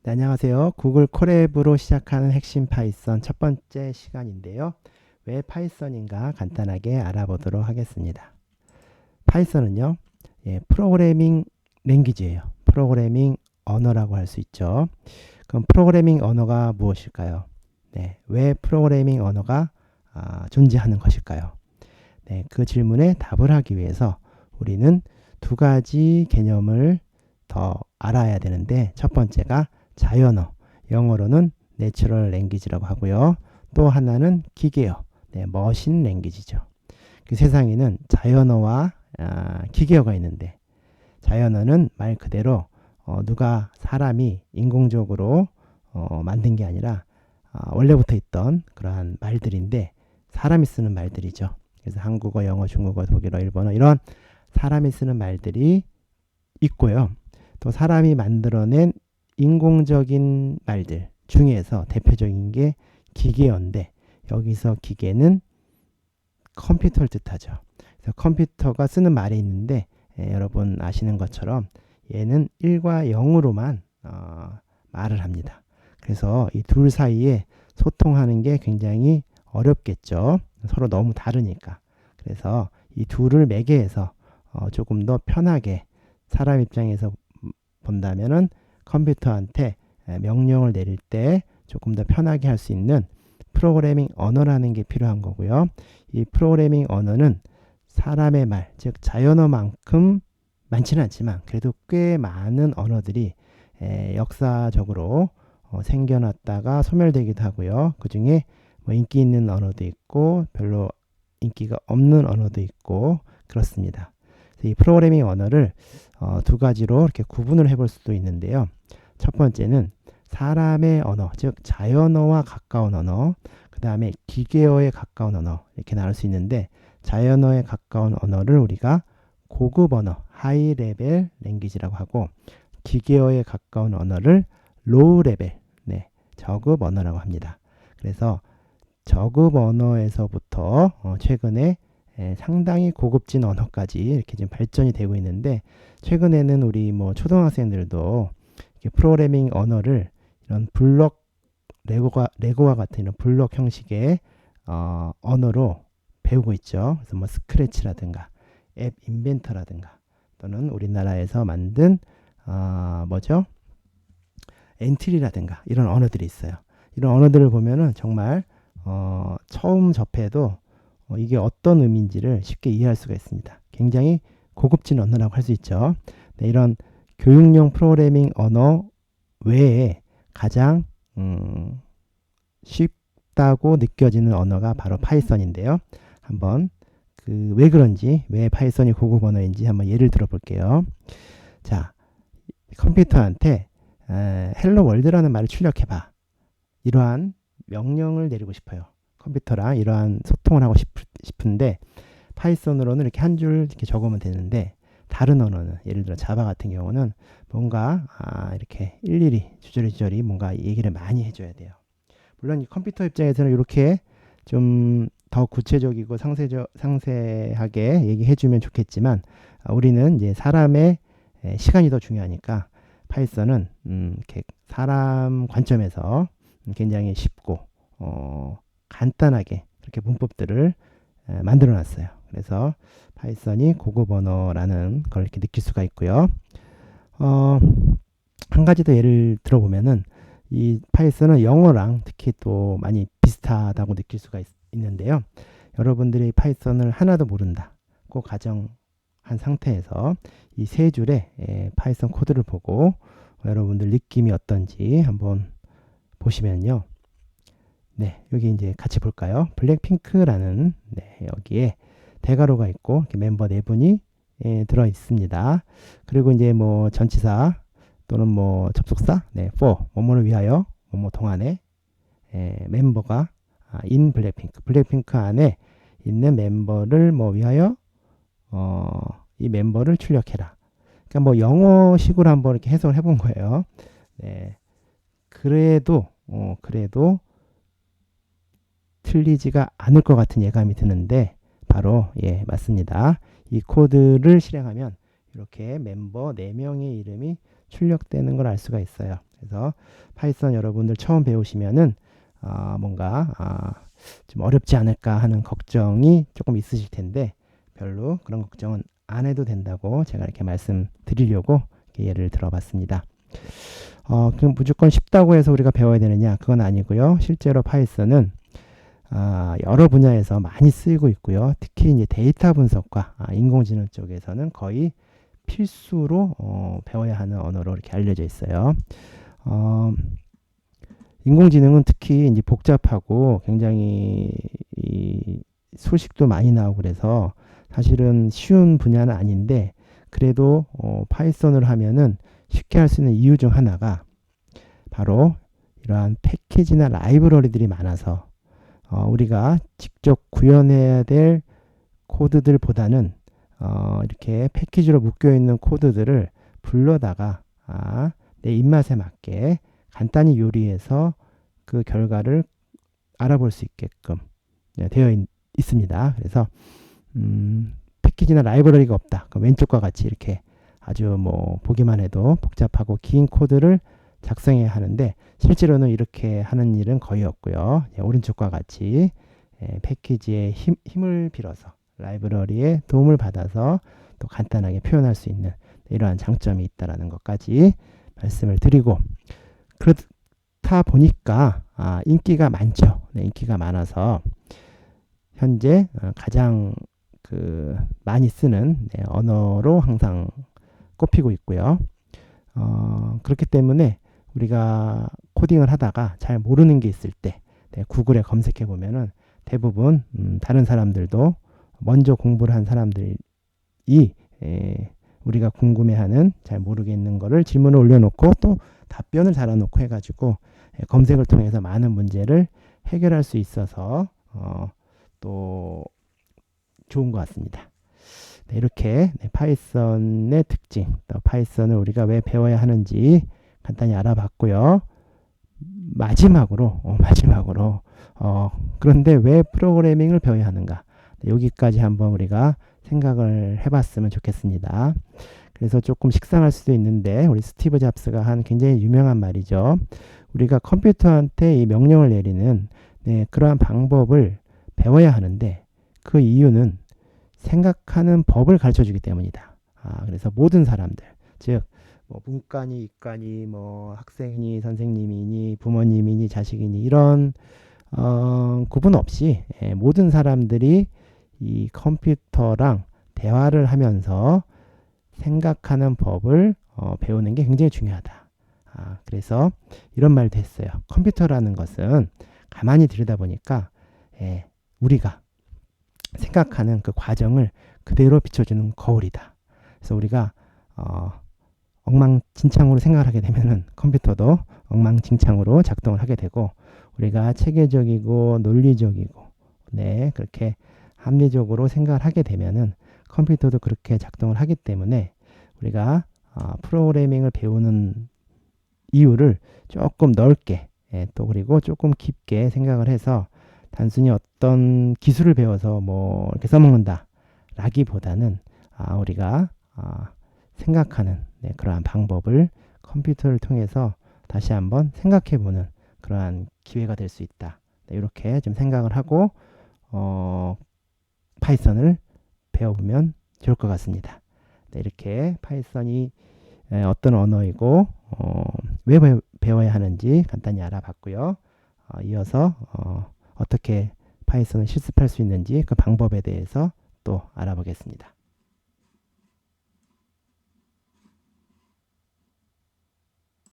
네, 안녕하세요. 구글 콜앱으로 시작하는 핵심 파이썬 첫 번째 시간인데요. 왜 파이썬인가 간단하게 알아보도록 하겠습니다. 파이썬은요, 프로그래밍 랭귀지예요. 프로그래밍 언어라고 할 수 있죠. 그럼 프로그래밍 언어가 무엇일까요? 네, 왜 프로그래밍 언어가 존재하는 것일까요? 네, 그 질문에 답을 하기 위해서 우리는 두 가지 개념을 더 알아야 되는데, 첫 번째가 자연어, 영어로는 내추럴 랭귀지라고 하고요. 또 하나는 기계어, 머신 랭귀지죠. 그 세상에는 자연어와 기계어가 있는데, 자연어는 말 그대로 누가 사람이 인공적으로 만든 게 아니라 원래부터 있던 그러한 말들인데, 사람이 쓰는 말들이죠. 그래서 한국어, 영어, 중국어, 독일어, 일본어 이런 사람이 쓰는 말들이 있고요. 또 사람이 만들어낸 인공적인 말들 중에서 대표적인 게 기계어인데, 여기서 기계는 컴퓨터를 뜻하죠. 그래서 컴퓨터가 쓰는 말이 있는데, 여러분 아시는 것처럼 얘는 1과 0으로만 말을 합니다. 그래서 이 둘 사이에 소통하는 게 굉장히 어렵겠죠. 서로 너무 다르니까. 그래서 이 둘을 매개해서 조금 더 편하게 사람 입장에서 본다면은 컴퓨터한테 명령을 내릴 때 조금 더 편하게 할 수 있는 프로그래밍 언어라는 게 필요한 거고요. 이 프로그래밍 언어는 사람의 말, 즉 자연어만큼 많지는 않지만 그래도 꽤 많은 언어들이 역사적으로 생겨났다가 소멸되기도 하고요. 그 중에 뭐 인기 있는 언어도 있고 별로 인기가 없는 언어도 있고 그렇습니다. 이 프로그래밍 언어를 두 가지로 이렇게 구분을 해볼 수도 있는데요. 첫 번째는 사람의 언어, 즉 자연어와 가까운 언어, 그 다음에 기계어에 가까운 언어 이렇게 나눌 수 있는데, 자연어에 가까운 언어를 우리가 고급 언어, 하이 레벨 랭귀지라고 하고, 기계어에 가까운 언어를 로우 레벨, 저급 언어라고 합니다. 그래서 저급 언어에서부터 최근에 상당히 고급진 언어까지 이렇게 지금 발전이 되고 있는데, 최근에는 우리 뭐 초등학생들도 프로그래밍 언어를 이런 블록 레고와 같은 이런 블록 형식의 언어로 배우고 있죠. 그래서 뭐 스크래치라든가 앱 인벤터라든가 또는 우리나라에서 만든 뭐죠? 엔트리라든가 이런 언어들이 있어요. 이런 언어들을 보면은 정말 처음 접해도 이게 어떤 의미인지를 쉽게 이해할 수가 있습니다. 굉장히 고급진 언어라고 할 수 있죠. 네, 이런 교육용 프로그래밍 언어 외에 가장 쉽다고 느껴지는 언어가 바로 파이썬인데요. 한번 왜 그런지, 왜 파이썬이 고급 언어인지 한번 예를 들어 볼게요. 자, 컴퓨터한테 헬로 월드라는 말을 출력해봐. 이러한 명령을 내리고 싶어요. 컴퓨터랑 이러한 소통을 하고 싶은데, 파이썬으로는 이렇게 한 줄 이렇게 적으면 되는데, 다른 언어는 예를 들어 자바 같은 경우는 뭔가 이렇게 일일이 주저리 뭔가 얘기를 많이 해줘야 돼요. 물론 이 컴퓨터 입장에서는 이렇게 좀 더 구체적이고 상세하게 얘기해주면 좋겠지만, 우리는 이제 사람의 시간이 더 중요하니까 파이썬은 이렇게 사람 관점에서 굉장히 쉽고 간단하게 이렇게 문법들을 만들어 놨어요. 그래서 파이썬이 고급 언어라는 걸 이렇게 느낄 수가 있고요. 한 가지 더 예를 들어보면은, 이 파이썬은 영어랑 특히 또 많이 비슷하다고 느낄 수가 있는데요. 여러분들이 파이썬을 하나도 모른다고 가정한 상태에서 이 세 줄의 파이썬 코드를 보고 여러분들 느낌이 어떤지 한번 보시면요. 네, 여기 이제 같이 볼까요? 블랙핑크라는 여기에 대괄호가 있고 이렇게 멤버 네 분이 들어 있습니다. 그리고 이제 뭐 전치사 또는 뭐 접속사, for 뭐뭐를 위하여 뭐뭐 동안에 멤버가 in 블랙핑크 안에 있는 멤버를 뭐 위하여 이 멤버를 출력해라. 그러니까 뭐 영어식으로 한번 이렇게 해석을 해본 거예요. 네, 그래도 틀리지가 않을 것 같은 예감이 드는데, 바로 맞습니다. 이 코드를 실행하면 이렇게 멤버 4명의 이름이 출력되는 걸 알 수가 있어요. 그래서 파이썬 여러분들 처음 배우시면은 뭔가 좀 어렵지 않을까 하는 걱정이 조금 있으실 텐데 별로 그런 걱정은 안 해도 된다고 제가 이렇게 말씀드리려고 이렇게 예를 들어봤습니다. 그럼 무조건 쉽다고 해서 우리가 배워야 되느냐? 그건 아니고요. 실제로 파이썬은 여러 분야에서 많이 쓰이고 있고요. 특히 이제 데이터 분석과 인공지능 쪽에서는 거의 필수로 배워야 하는 언어로 이렇게 알려져 있어요. 인공지능은 특히 이제 복잡하고 굉장히 소식도 많이 나오고 그래서 사실은 쉬운 분야는 아닌데 그래도 파이썬을 하면은 쉽게 할 수 있는 이유 중 하나가 바로 이러한 패키지나 라이브러리들이 많아서 우리가 직접 구현해야 될 코드들보다는 이렇게 패키지로 묶여 있는 코드들을 불러다가 내 입맛에 맞게 간단히 요리해서 그 결과를 알아볼 수 있게끔 되어 있습니다. 그래서 패키지나 라이브러리가 없다. 왼쪽과 같이 이렇게 아주 뭐 보기만 해도 복잡하고 긴 코드를 작성해야 하는데 실제로는 이렇게 하는 일은 거의 없고요. 오른쪽과 같이 패키지의 힘을 빌어서 라이브러리의 도움을 받아서 또 간단하게 표현할 수 있는 이러한 장점이 있다는 것까지 말씀을 드리고 그렇다 보니까 인기가 많죠. 인기가 많아서 현재 가장 많이 쓰는 언어로 항상 꼽히고 있고요. 그렇기 때문에 우리가 코딩을 하다가 잘 모르는 게 있을 때 구글에 검색해 보면은 대부분 다른 사람들도 먼저 공부를 한 사람들이 우리가 궁금해하는 잘 모르겠는 거를 질문을 올려놓고 또 답변을 달아놓고 해가지고 검색을 통해서 많은 문제를 해결할 수 있어서 또 좋은 것 같습니다. 이렇게 파이썬의 특징, 또 파이썬을 우리가 왜 배워야 하는지 간단히 알아봤고요. 마지막으로 그런데 왜 프로그래밍을 배워야 하는가? 여기까지 한번 우리가 생각을 해봤으면 좋겠습니다. 그래서 조금 식상할 수도 있는데 우리 스티브 잡스가 한 굉장히 유명한 말이죠. 우리가 컴퓨터한테 이 명령을 내리는 그러한 방법을 배워야 하는데 그 이유는 생각하는 법을 가르쳐주기 때문이다. 그래서 모든 사람들, 즉 뭐 문과니 이과니 뭐 학생이니 선생님이니 부모님이니 자식이니 이런 구분 없이 모든 사람들이 이 컴퓨터랑 대화를 하면서 생각하는 법을 배우는 게 굉장히 중요하다. 그래서 이런 말도 했어요. 컴퓨터라는 것은 가만히 들여다보니까 우리가 생각하는 그 과정을 그대로 비춰주는 거울이다. 그래서 우리가 엉망진창으로 생각을 하게 되면은 컴퓨터도 엉망진창으로 작동을 하게 되고 우리가 체계적이고 논리적이고 그렇게 합리적으로 생각을 하게 되면은 컴퓨터도 그렇게 작동을 하기 때문에 우리가 프로그래밍을 배우는 이유를 조금 넓게 또 그리고 조금 깊게 생각을 해서 단순히 어떤 기술을 배워서 뭐 이렇게 써먹는다 라기보다는 우리가 생각하는 그러한 방법을 컴퓨터를 통해서 다시 한번 생각해보는 그러한 기회가 될 수 있다. 이렇게 좀 생각을 하고 파이썬을 배워보면 좋을 것 같습니다. 이렇게 파이썬이 어떤 언어이고 왜 배워야 하는지 간단히 알아봤고요. 이어서 어떻게 파이썬을 실습할 수 있는지 그 방법에 대해서 또 알아보겠습니다.